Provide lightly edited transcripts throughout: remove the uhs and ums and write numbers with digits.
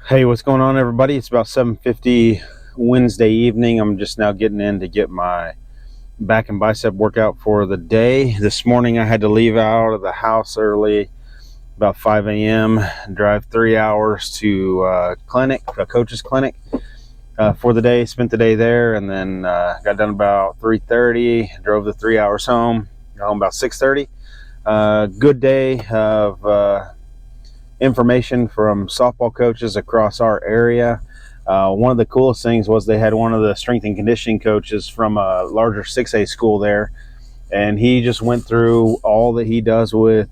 Hey, what's going on, everybody? It's about 7:50 Wednesday evening. I'm just now getting in to get my back and bicep workout for the day. This morning I had to leave out of the house early, about 5 a.m., drive 3 hours to a coach's clinic for the day. Spent the day there, and then got done about 3:30, drove the 3 hours home, got home about 6:30. Good day of information from softball coaches across our area. One of the coolest things was they had one of the strength and conditioning coaches from a larger 6A school there, and he just went through all that he does with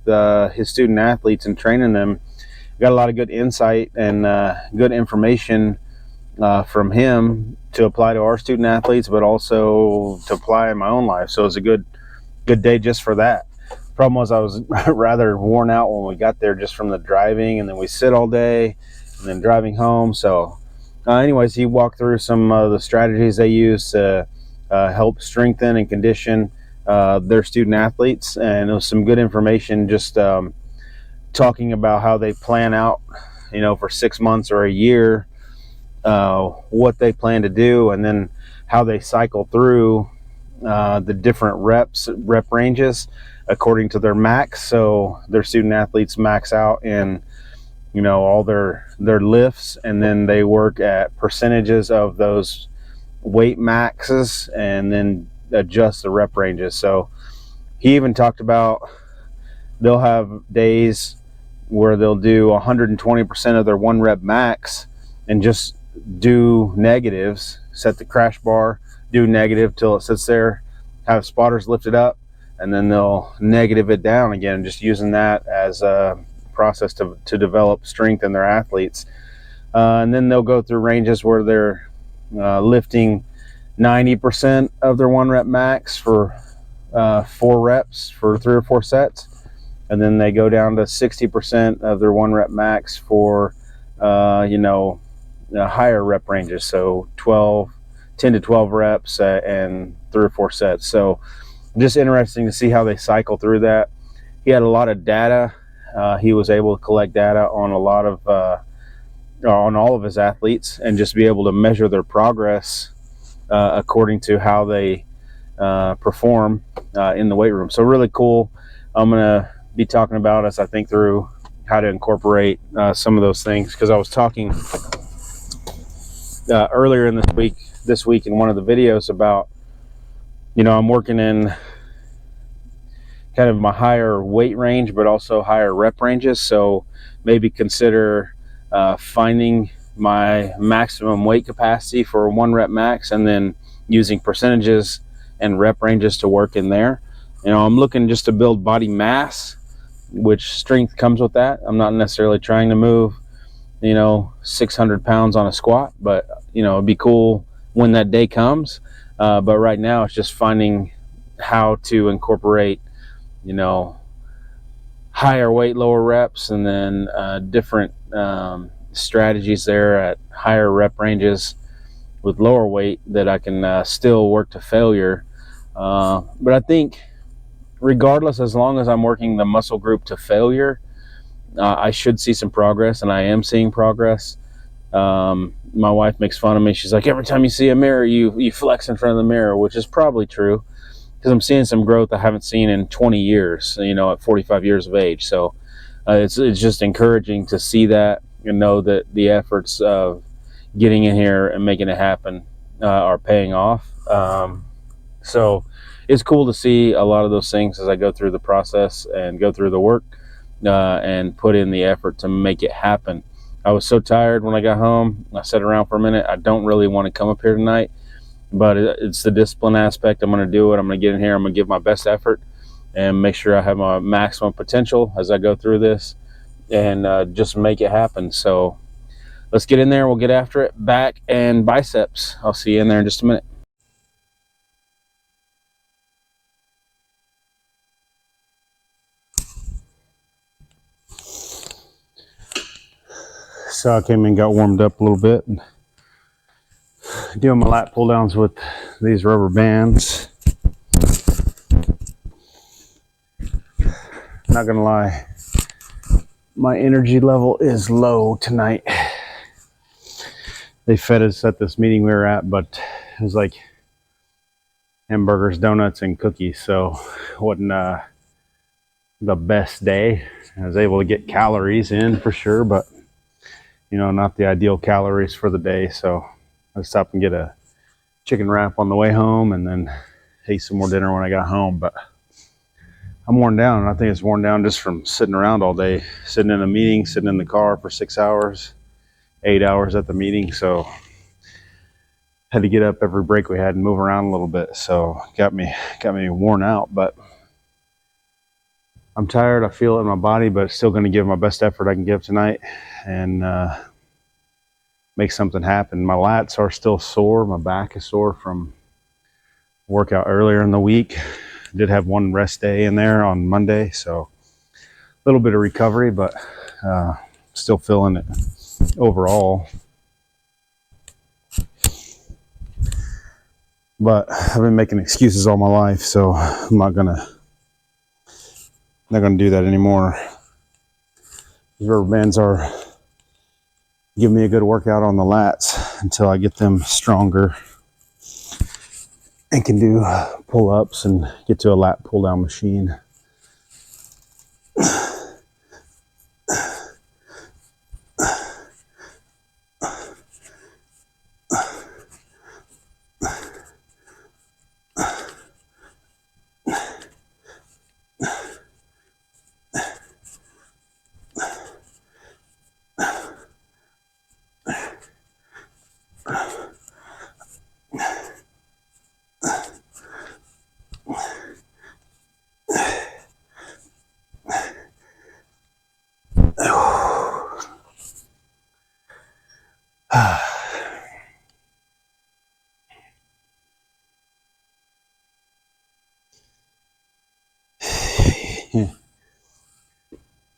his student athletes and training them. Got a lot of good insight and good information from him to apply to our student athletes, but also to apply in my own life. So it was a good day just for that. Problem was I was rather worn out when we got there just from the driving, and then we sit all day and then driving home. So anyways, he walked through some of the strategies they use to help strengthen and condition their student athletes, and it was some good information just talking about how they plan out, for 6 months or a year, what they plan to do, and then how they cycle through the different rep ranges according to their max. So their student athletes max out in all their lifts, and then they work at percentages of those weight maxes and then adjust the rep ranges. So he even talked about they'll have days where they'll do 120% of their 1 rep max and just do negatives, set the crash bar, do negative till it sits there, have spotters lift it up, and then they'll negative it down again, just using that as a process to develop strength in their athletes. And then they'll go through ranges where they're lifting 90% of their 1 rep max for 4 reps for 3 or 4 sets. And then they go down to 60% of their 1 rep max for, higher rep ranges. So 10 to 12 reps and 3 or 4 sets. So just interesting to see how they cycle through that. He had a lot of data. He was able to collect data on a lot of on all of his athletes, and just be able to measure their progress according to how they perform in the weight room. So really cool. I'm gonna be talking about, as I think through how to incorporate some of those things, because I was talking earlier in this week in one of the videos about, I'm working in kind of my higher weight range, but also higher rep ranges. So maybe consider finding my maximum weight capacity for 1 rep max, and then using percentages and rep ranges to work in there. I'm looking just to build body mass, which strength comes with that. I'm not necessarily trying to move, 600 pounds on a squat, but, it'd be cool when that day comes. But right now it's just finding how to incorporate, higher weight, lower reps, and then different strategies there at higher rep ranges with lower weight that I can still work to failure. But I think regardless, as long as I'm working the muscle group to failure, I should see some progress, and I am seeing progress. My wife makes fun of me. She's like, every time you see a mirror, you flex in front of the mirror, which is probably true, because I'm seeing some growth I haven't seen in 20 years, at 45 years of age. So it's just encouraging to see that and know that the efforts of getting in here and making it happen are paying off. So it's cool to see a lot of those things as I go through the process and go through the work and put in the effort to make it happen. I was so tired when I got home. I sat around for a minute. I don't really want to come up here tonight, but it's the discipline aspect. I'm going to do it. I'm going to get in here. I'm going to give my best effort and make sure I have my maximum potential as I go through this, and just make it happen. So let's get in there. We'll get after it. Back and biceps. I'll see you in there in just a minute. So I came in, got warmed up a little bit, and doing my lat pull downs with these rubber bands. Not gonna lie, my energy level is low tonight. they fed us at this meeting we were at, but it was like hamburgers, donuts, and cookies. So it wasn't the best day. I was able to get calories in for sure, but not the ideal calories for the day. So I stopped and get a chicken wrap on the way home, and then ate some more dinner when I got home. But I'm worn down, and I think it's worn down just from sitting around all day, sitting in a meeting, sitting in the car for 6 hours, 8 hours at the meeting. So had to get up every break we had and move around a little bit. So got me worn out, but I'm tired. I feel it in my body, but still going to give my best effort I can give tonight and make something happen. My lats are still sore. My back is sore from workout earlier in the week. Did have one rest day in there on Monday, so a little bit of recovery, but still feeling it overall. But I've been making excuses all my life, so I'm not gonna do that anymore. These rubber bands are giving me a good workout on the lats until I get them stronger and can do pull-ups and get to a lat pull-down machine.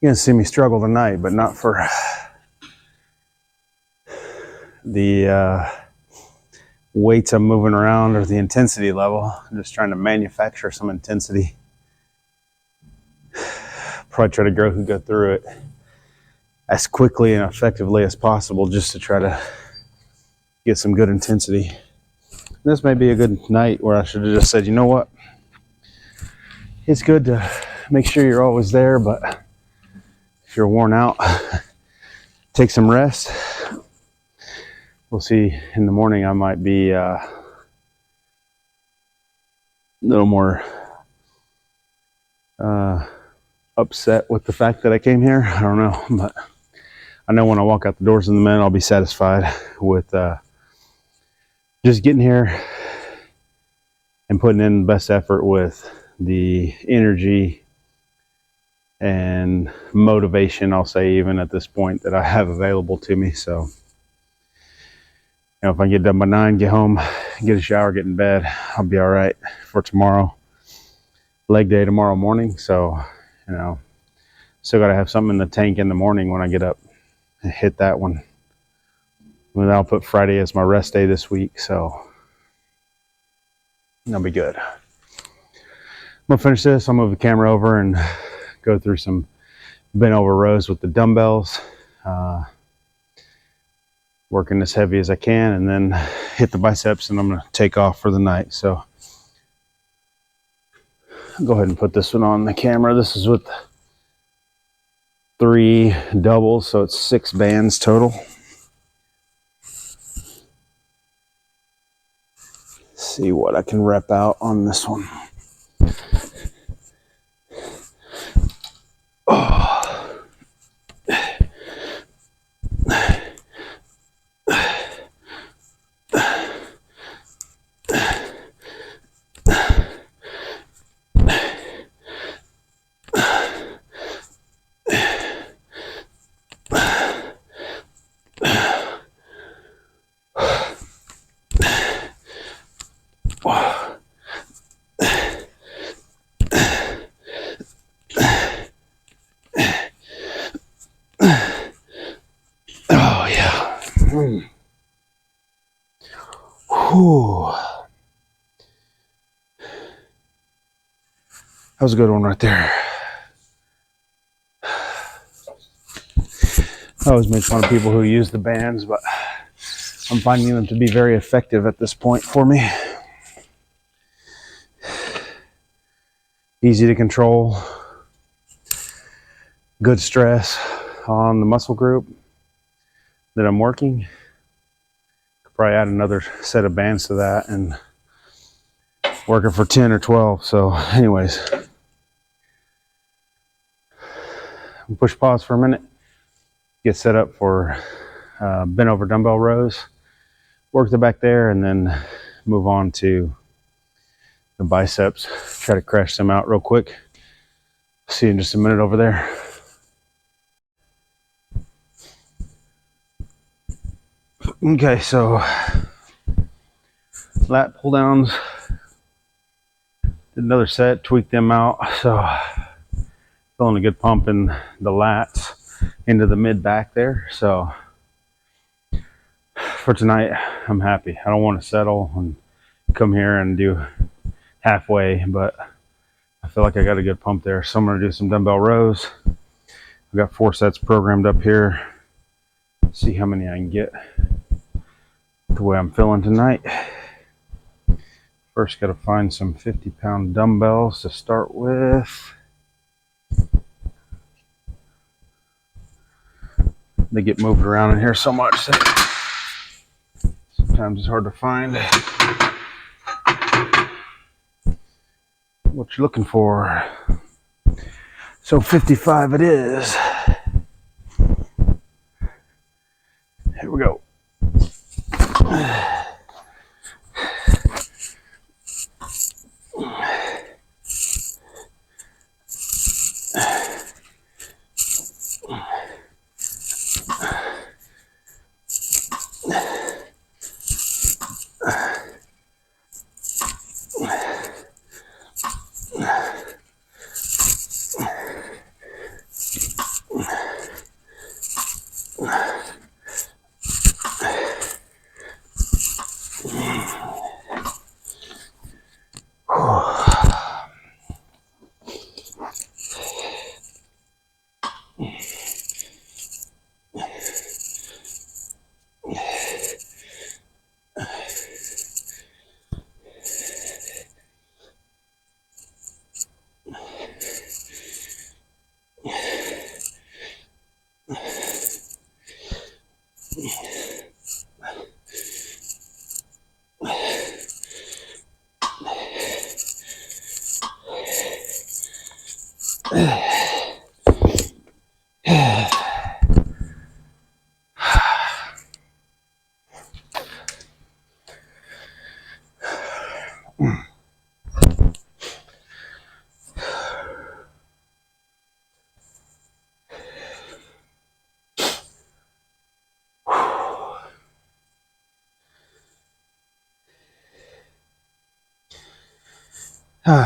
You're gonna see me struggle tonight, but not for the weights I'm moving around or the intensity level. I'm just trying to manufacture some intensity. Probably try to go through it as quickly and effectively as possible, just to try to get some good intensity. This may be a good night where I should have just said, you know what? It's good to make sure you're always there, but if you're worn out, take some rest. We'll see. In the morning, I might be a little more upset with the fact that I came here. I don't know, but I know when I walk out the doors in the minute, I'll be satisfied with just getting here and putting in the best effort with the energy and motivation, I'll say, even at this point, that I have available to me. So, if I get done by 9, get home, get a shower, get in bed, I'll be all right for tomorrow. Leg day tomorrow morning. So, still got to have something in the tank in the morning when I get up and hit that one. And I'll put Friday as my rest day this week. So, that'll be good. I'm gonna finish this. I'll move the camera over and go through some bent over rows with the dumbbells, working as heavy as I can, and then hit the biceps, and I'm gonna take off for the night. So I'll go ahead and put this one on the camera. This is with 3 doubles, so it's 6 bands total. See what I can rep out on this one. Whew. That was a good one right there. I always make fun of people who use the bands, but I'm finding them to be very effective at this point for me. Easy to control, good stress on the muscle group that I'm working. Could probably add another set of bands to that and working for 10 or 12. So anyways, push pause for a minute, get set up for bent over dumbbell rows, work the back there, and then move on to the biceps. Try to crash them out real quick. See you in just a minute over there. Okay, so lat pull downs, did another set, tweaked them out. So feeling a good pump in the lats into the mid back there. So for tonight, I'm happy. I don't want to settle and come here and do halfway, but I feel like I got a good pump there. So I'm going to do some dumbbell rows. I've got 4 sets programmed up here. See how many I can get the way I'm feeling tonight. First, got to find some 50-pound dumbbells to start with. They get moved around in here so much that sometimes it's hard to find what you're looking for. So 55 it is. Here we go.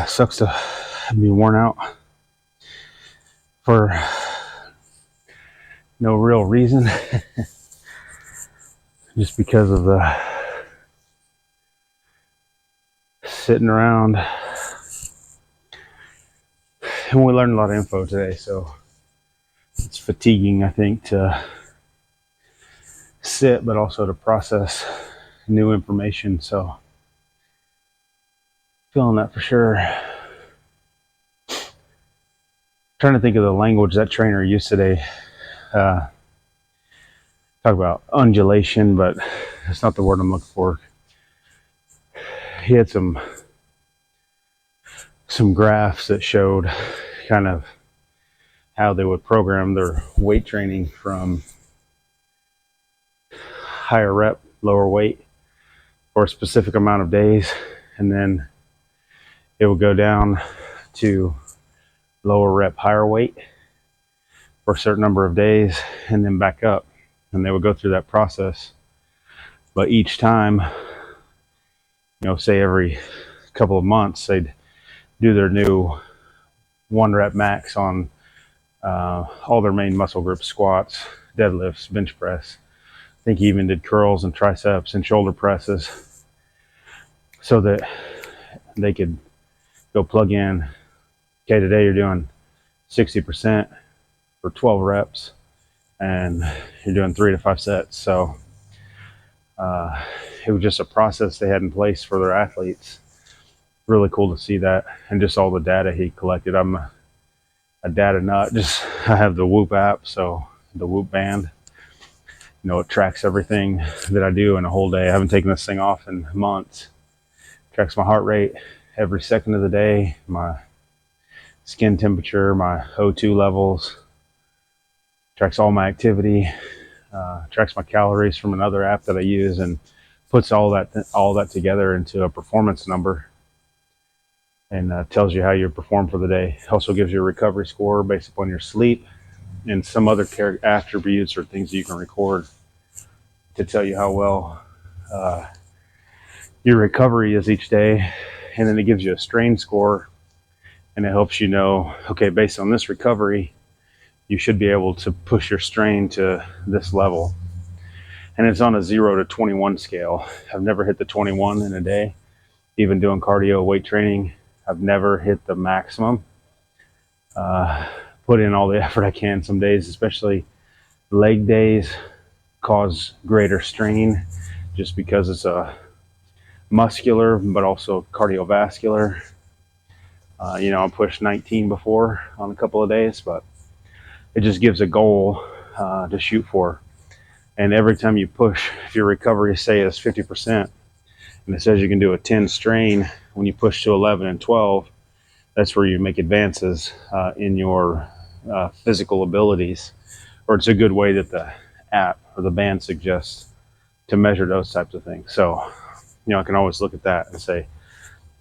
Sucks to be worn out for no real reason. Just because of the sitting around. And we learned a lot of info today, so it's fatiguing, I think, to sit, but also to process new information. So feeling that for sure. Trying to think of the language that trainer used today. Talk about undulation, but that's not the word I'm looking for. He had some graphs that showed kind of how they would program their weight training from higher rep, lower weight for a specific amount of days, and then it would go down to lower rep, higher weight for a certain number of days, and then back up. And they would go through that process. But each time, say every couple of months, they'd do their new 1 rep max on all their main muscle groups: squats, deadlifts, bench press. I think he even did curls and triceps and shoulder presses, so that they could go plug in, okay, today you're doing 60% for 12 reps and you're doing 3 to 5 sets. So It was just a process they had in place for their athletes. Really cool to see that, and just all the data he collected. I'm a data nut. Just I have the Whoop app, so the Whoop band. It tracks everything that I do in a whole day. I haven't taken this thing off in months. It tracks my heart rate every second of the day, my skin temperature, my O2 levels. Tracks all my activity. Tracks my calories from another app that I use, and puts all that together into a performance number, and tells you how you perform for the day. Also gives you a recovery score based upon your sleep and some other attributes or things that you can record to tell you how well your recovery is each day. And then it gives you a strain score, and it helps you know, okay, based on this recovery, you should be able to push your strain to this level. And it's on a 0 to 21 scale. I've never hit the 21 in a day. Even doing cardio weight training, I've never hit the maximum. Put in all the effort I can. Some days, especially leg days, cause greater strain just because it's a muscular but also cardiovascular. I pushed 19 before on a couple of days, but it just gives a goal to shoot for. And every time you push, if your recovery, say, is 50%, and it says you can do a 10 strain, when you push to 11 and 12, that's where you make advances in your physical abilities. Or it's a good way that the app or the band suggests to measure those types of things. So, I can always look at that and say,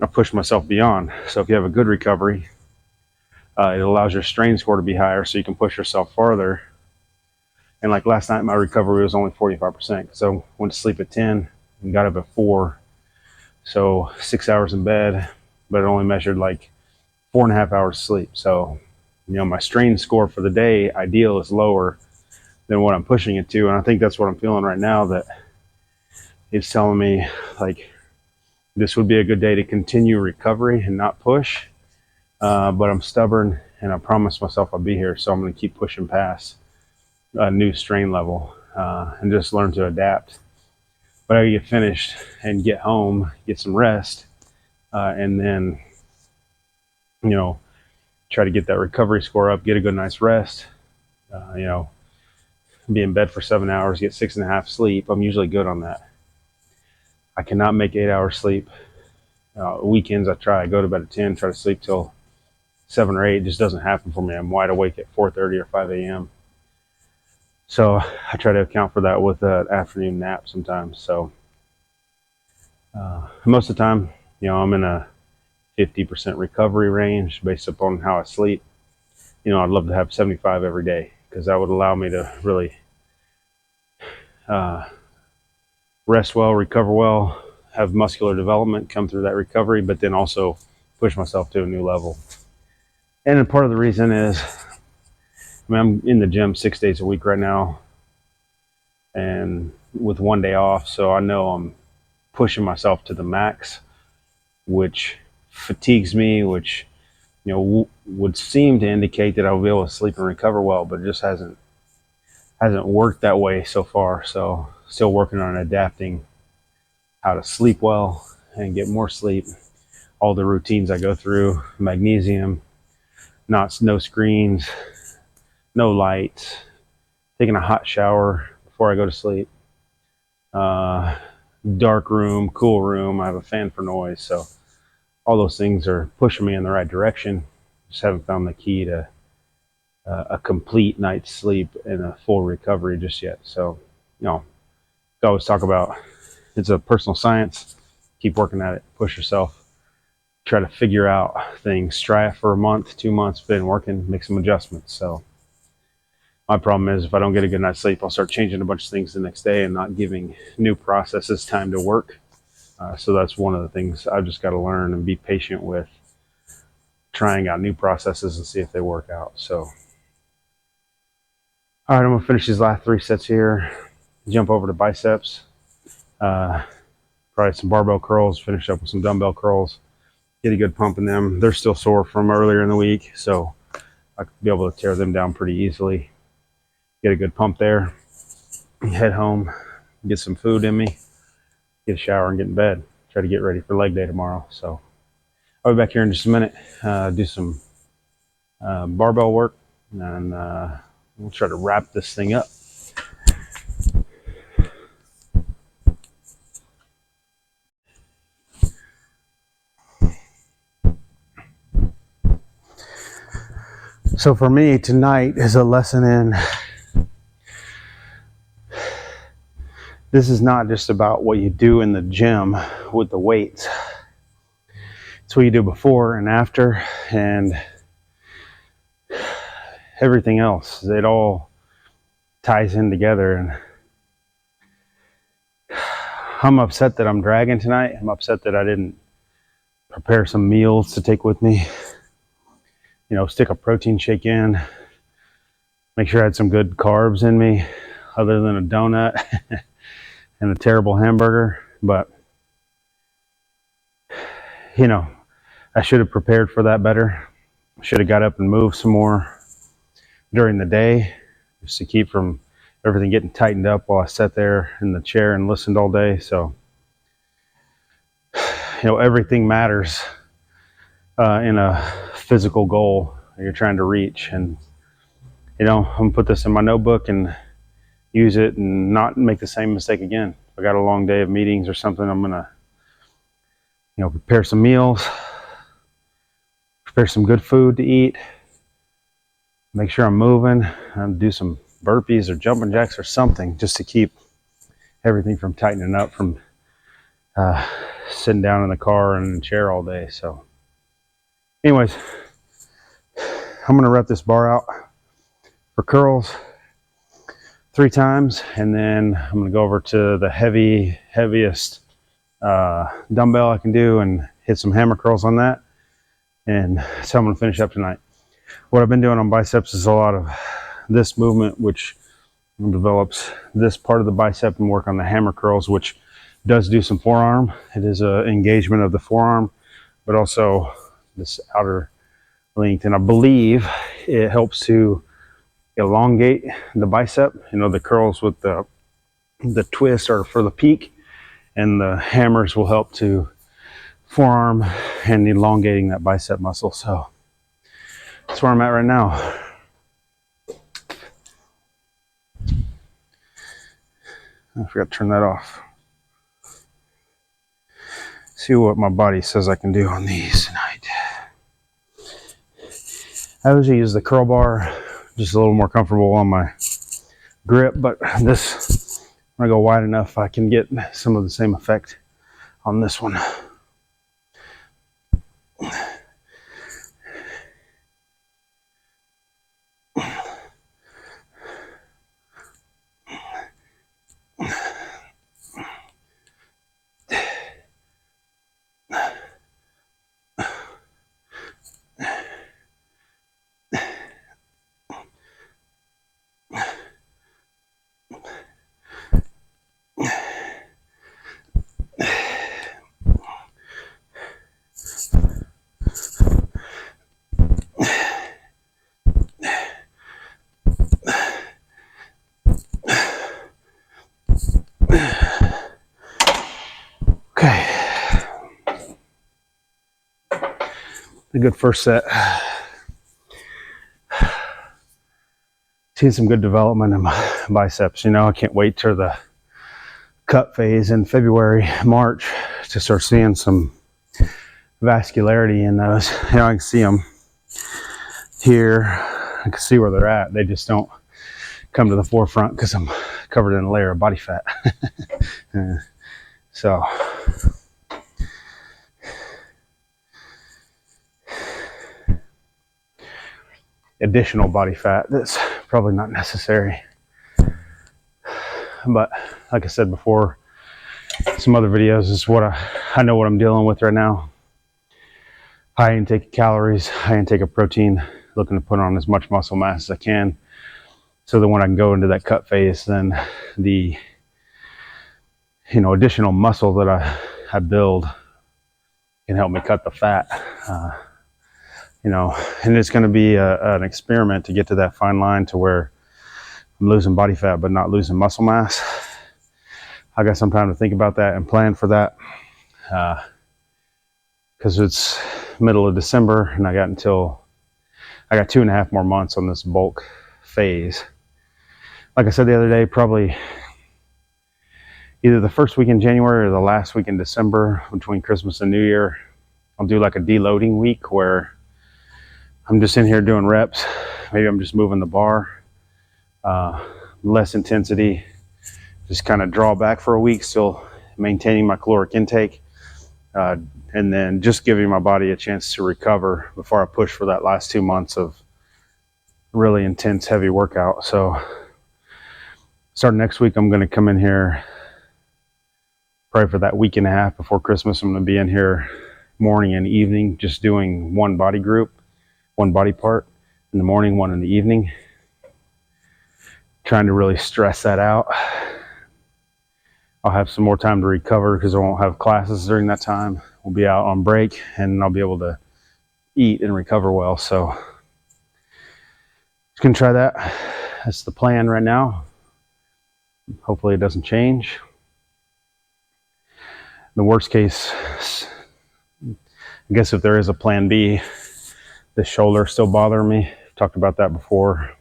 I push myself beyond. So if you have a good recovery, it allows your strain score to be higher, so you can push yourself farther. And like last night, my recovery was only 45%. So I went to sleep at 10 and got up at 4. So 6 hours in bed, but it only measured like 4.5 hours sleep. So, my strain score for the day ideal is lower than what I'm pushing it to. And I think that's what I'm feeling right now, that it's telling me like this would be a good day to continue recovery and not push. But I'm stubborn, and I promised myself I'll be here. So I'm going to keep pushing past a new strain level and just learn to adapt. But I get finished and get home, get some rest, and then, try to get that recovery score up, get a good nice rest, be in bed for 7 hours, get 6.5 sleep. I'm usually good on that. I cannot make 8 hours sleep. Weekends I go to bed at 10, try to sleep till 7 or 8. It just doesn't happen for me. I'm wide awake at 4:30 or 5 a.m. So I try to account for that with an afternoon nap sometimes. So most of the time, I'm in a 50% recovery range based upon how I sleep. I'd love to have 75 every day, because that would allow me to really rest well, recover well, have muscular development come through that recovery, but then also push myself to a new level. And then part of the reason is, I'm in the gym 6 days a week right now, and with 1 day off, so I know I'm pushing myself to the max, which fatigues me, which would seem to indicate that I'll be able to sleep and recover well, but it just hasn't worked that way so far. So still working on adapting how to sleep well and get more sleep. All the routines I go through: magnesium, no screens, no lights, taking a hot shower before I go to sleep, dark room, cool room. I have a fan for noise. So all those things are pushing me in the right direction. Just haven't found the key to a complete night's sleep and a full recovery just yet. So, I always talk about, it's a personal science. Keep working at it. Push yourself. Try to figure out things. Try it for a month, 2 months. Been working. Make some adjustments. So my problem is, if I don't get a good night's sleep, I'll start changing a bunch of things the next day and not giving new processes time to work. So that's one of the things I've just got to learn and be patient with, trying out new processes and see if they work out. So, all right, I'm gonna finish these last 3 sets here, jump over to biceps, probably some barbell curls, finish up with some dumbbell curls, get a good pump in them. They're still sore from earlier in the week, so I could be able to tear them down pretty easily. Get a good pump there, head home, get some food in me, get a shower and get in bed. Try to get ready for leg day tomorrow. So I'll be back here in just a minute, do some barbell work, and we'll try to wrap this thing up. So for me, tonight is a lesson in this is not just about what you do in the gym with the weights. It's what you do before and after and everything else. It all ties in together. And I'm upset that I'm dragging tonight. I'm upset that I didn't prepare some meals to take with me. You know, stick a protein shake in. Make sure I had some good carbs in me other than a donut and a terrible hamburger. But, you know, I should have prepared for that better. I should have got up and moved some more during the day just to keep from everything getting tightened up while I sat there in the chair and listened all day. So, you know, everything matters in a physical goal that you're trying to reach. And, you know, I'm gonna put this in my notebook and use it and not make the same mistake again. If I got a long day of meetings or something, I'm gonna, you know, prepare some meals, prepare some good food to eat, make sure I'm moving, and do some burpees or jumping jacks or something just to keep everything from tightening up from sitting down in the car and in the chair all day. So anyways, I'm gonna rep this bar out for curls 3 times, and then I'm gonna go over to the heaviest dumbbell I can do and hit some hammer curls on that. And so I'm gonna finish up tonight. What I've been doing on biceps is a lot of this movement, which develops this part of the bicep, and work on the hammer curls, which does do some forearm. It is an engagement of the forearm, but also this outer length. And I believe it helps to elongate the bicep. You know, the curls with the twist are for the peak, and the hammers will help to forearm and elongating that bicep muscle. So that's where I'm at right now. I forgot to turn that off. See what my body says I can do on these tonight. I usually use the curl bar, just a little more comfortable on my grip, but this, when I go wide enough, I can get some of the same effect on this one. Okay, a good first set. Seen some good development in my biceps. You know, I can't wait till the cut phase in February, March to start seeing some vascularity in those. You know, I can see them here. I can see where they're at. They just don't come to the forefront because I'm covered in a layer of body fat. So additional body fat that's probably not necessary. But like I said before, some other videos, is what I know what I'm dealing with right now. High intake of calories, high intake of protein, looking to put on as much muscle mass as I can, so that when I can go into that cut phase, then the, you know, additional muscle that I build can help me cut the fat. You know, and it's going to be an experiment to get to that fine line to where I'm losing body fat but not losing muscle mass. I got some time to think about that and plan for that, because it's middle of December and I got 2.5 more months on this bulk phase. Like I said the other day, probably either the first week in January or the last week in December between Christmas and New Year, I'll do like a deloading week where I'm just in here doing reps. Maybe I'm just moving the bar, less intensity, just kind of draw back for a week, still maintaining my caloric intake, and then just giving my body a chance to recover before I push for that last 2 months of really intense, heavy workout. So starting next week, I'm going to come in here probably for that week and a half before Christmas. I'm going to be in here morning and evening, just doing one body group, one body part in the morning, one in the evening, trying to really stress that out. I'll have some more time to recover because I won't have classes during that time. We'll be out on break and I'll be able to eat and recover well. So just gonna try that. That's the plan right now. Hopefully it doesn't change. The worst case, I guess if there is a plan B, the shoulder still bothering me. I've talked about that before.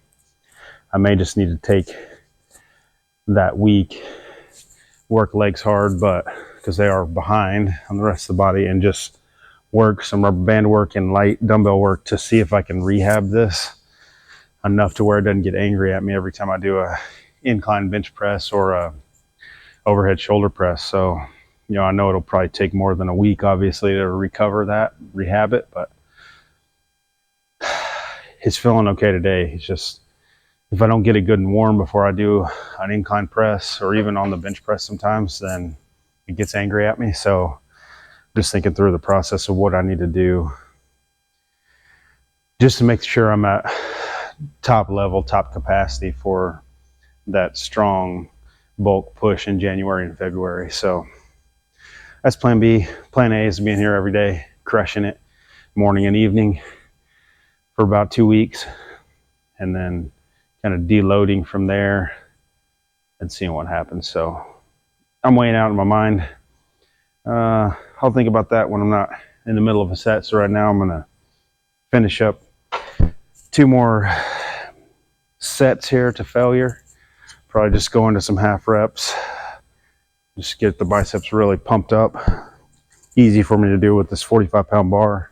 I may just need to take that week, work legs hard, but because they are behind on the rest of the body, and just work some rubber band work and light dumbbell work to see if I can rehab this enough to where it doesn't get angry at me every time I do a incline bench press or a overhead shoulder press. So, I know it'll probably take more than a week, obviously, to recover that, rehab it, but it's feeling okay today. It's just, if I don't get it good and warm before I do an incline press or even on the bench press sometimes, then it gets angry at me. So just thinking through the process of what I need to do just to make sure I'm at top level, top capacity for that strong bulk push in January and February. So that's plan B. Plan A is being here every day, crushing it morning and evening for about 2 weeks, and then kind of deloading from there and seeing what happens. So I'm weighing out in my mind. I'll think about that when I'm not in the middle of a set. So right now I'm gonna finish up 2 more sets here to failure. Probably just go into some half reps, just get the biceps really pumped up. Easy for me to do with this 45-pound bar.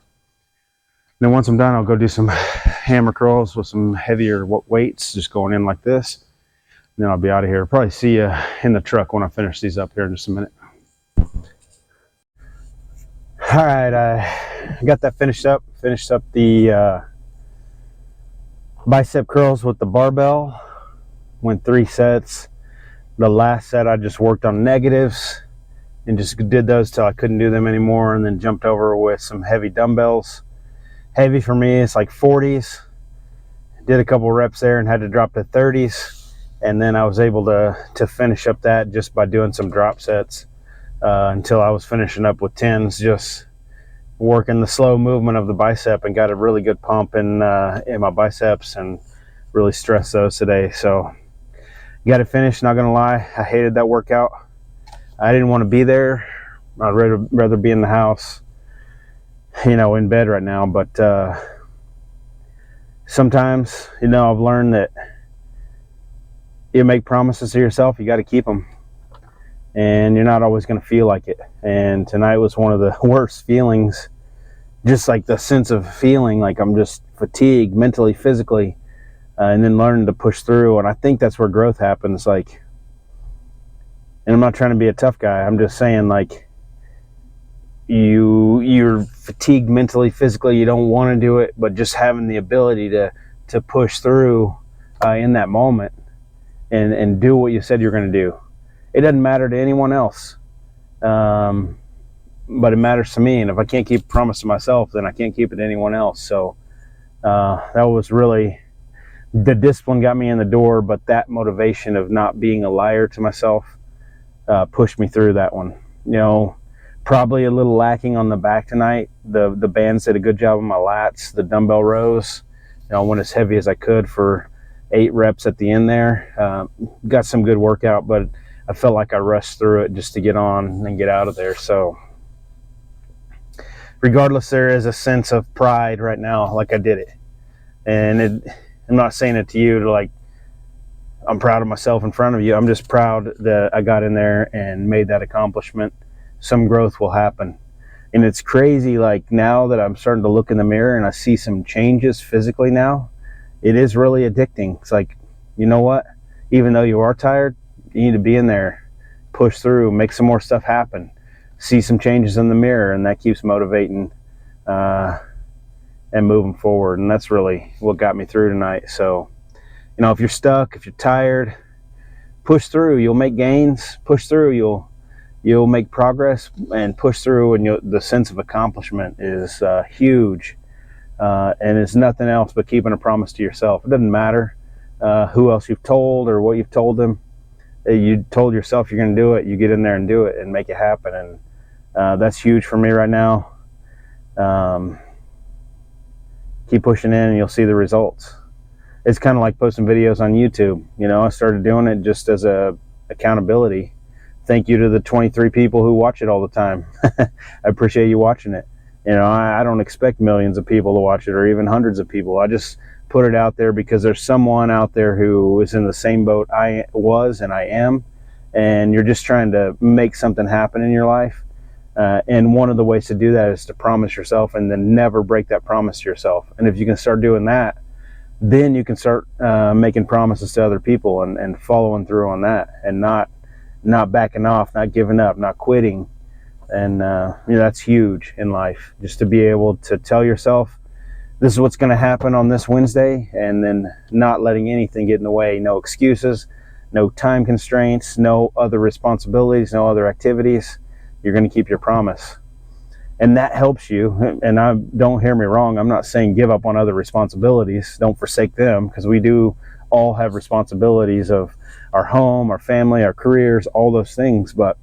And then once I'm done, I'll go do some hammer curls with some heavier weights, just going in like this. And then I'll be out of here. Probably see you in the truck when I finish these up here in just a minute. All right, I got that finished up. Finished up the bicep curls with the barbell. Went 3 sets. The last set I just worked on negatives and just did those till I couldn't do them anymore, and then jumped over with some heavy dumbbells. Heavy for me, it's like 40s. Did a couple reps there and had to drop to 30s, and then I was able to finish up that just by doing some drop sets until I was finishing up with 10s, just working the slow movement of the bicep, and got a really good pump in my biceps and really stressed those today. So got it finished. Not gonna lie, I hated that workout. I didn't want to be there. I'd rather be in the house, in bed right now. But sometimes, I've learned that you make promises to yourself, you got to keep them, and you're not always going to feel like it. And tonight was one of the worst feelings, just like the sense of feeling like I'm just fatigued mentally, physically, and then learning to push through. And I think that's where growth happens. And I'm not trying to be a tough guy. I'm just saying, you're fatigued mentally, physically, you don't want to do it, but just having the ability to push through in that moment and do what you said you're going to do. It doesn't matter to anyone else, but it matters to me. And if I can't keep a promise to myself, then I can't keep it to anyone else. So that was really, the discipline got me in the door, but that motivation of not being a liar to myself pushed me through that one. Probably a little lacking on the back tonight. The bands did a good job on my lats. The dumbbell rows, I went as heavy as I could for 8 reps at the end there. Got some good workout, but I felt like I rushed through it just to get on and get out of there. So regardless, there is a sense of pride right now, like I did it. And I'm not saying it to you to like, I'm proud of myself in front of you. I'm just proud that I got in there and made that accomplishment. Some growth will happen. And it's crazy, like now that I'm starting to look in the mirror and I see some changes physically now, it is really addicting. It's like, you know what? Even though you are tired, you need to be in there, push through, make some more stuff happen, see some changes in the mirror, and that keeps motivating and moving forward. And that's really what got me through tonight. So, you know, if you're stuck, if you're tired, push through. You'll make gains. Push through. You'll make progress, and push through. And the sense of accomplishment is huge. And it's nothing else but keeping a promise to yourself. It doesn't matter who else you've told or what you've told them. You told yourself you're going to do it. You get in there and do it and make it happen. And that's huge for me right now. Keep pushing in and you'll see the results. It's kind of like posting videos on YouTube. You know, I started doing it just as a accountability. Thank you to the 23 people who watch it all the time. I appreciate you watching it. You know, I don't expect millions of people to watch it or even hundreds of people. I just put it out there because there's someone out there who is in the same boat I was and I am, and you're just trying to make something happen in your life. And one of the ways to do that is to promise yourself and then never break that promise to yourself. And if you can start doing that, then you can start making promises to other people and following through on that, and not backing off, not giving up, not quitting. And you know, that's huge in life, just to be able to tell yourself this is what's going to happen on this Wednesday, and then not letting anything get in the way. No excuses, no time constraints, no other responsibilities, no other activities. You're going to keep your promise. And that helps you. And don't hear me wrong, I'm not saying give up on other responsibilities. Don't forsake them, because we do all have responsibilities of our home, our family, our careers, all those things. But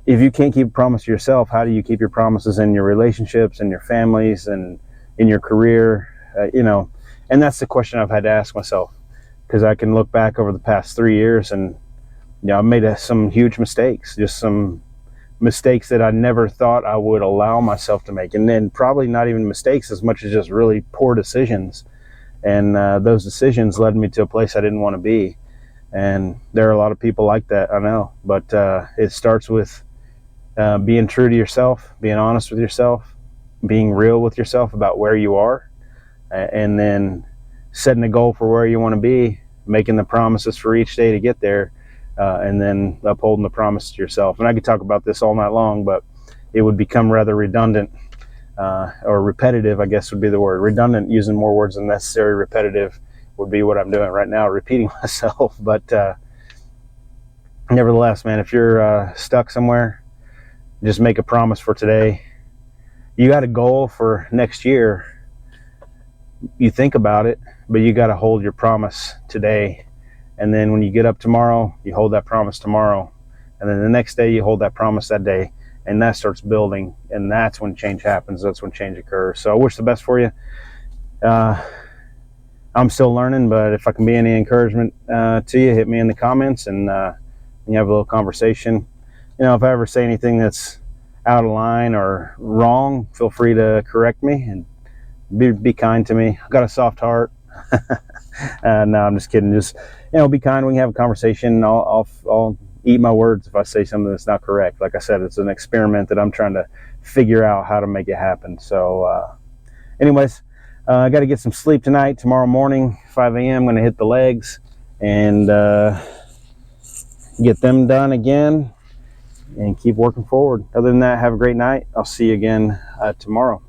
if you can't keep a promise to yourself, how do you keep your promises in your relationships and your families and in your career? You know, and that's the question I've had to ask myself, because I can look back over the past 3 years and, you know, I've made some huge mistakes, just some mistakes that I never thought I would allow myself to make. And then probably not even mistakes as much as just really poor decisions. And those decisions led me to a place I didn't want to be. And there are a lot of people like that, I know. But it starts with being true to yourself, being honest with yourself, being real with yourself about where you are, and then setting a goal for where you want to be, making the promises for each day to get there, and then upholding the promise to yourself. And I could talk about this all night long, but it would become rather redundant, or repetitive, I guess would be the word. Redundant, using more words than necessary. Repetitive would be what I'm doing right now, repeating myself. But nevertheless, man, if you're stuck somewhere, just make a promise for today. You got a goal for next year. You think about it, but you got to hold your promise today. And then when you get up tomorrow, you hold that promise tomorrow. And then the next day, you hold that promise that day. And that starts building. And that's when change happens. That's when change occurs. So I wish the best for you. I'm still learning, but if I can be any encouragement to you, hit me in the comments, and you have a little conversation. You know, if I ever say anything that's out of line or wrong, feel free to correct me and be kind to me. I've got a soft heart. No, I'm just kidding. Just, you know, be kind. We can have a conversation. I'll eat my words if I say something that's not correct. Like I said, it's an experiment that I'm trying to figure out how to make it happen. So anyways, I got to get some sleep tonight. Tomorrow morning, 5 a.m., I'm going to hit the legs and get them done again and keep working forward. Other than that, have a great night. I'll see you again tomorrow.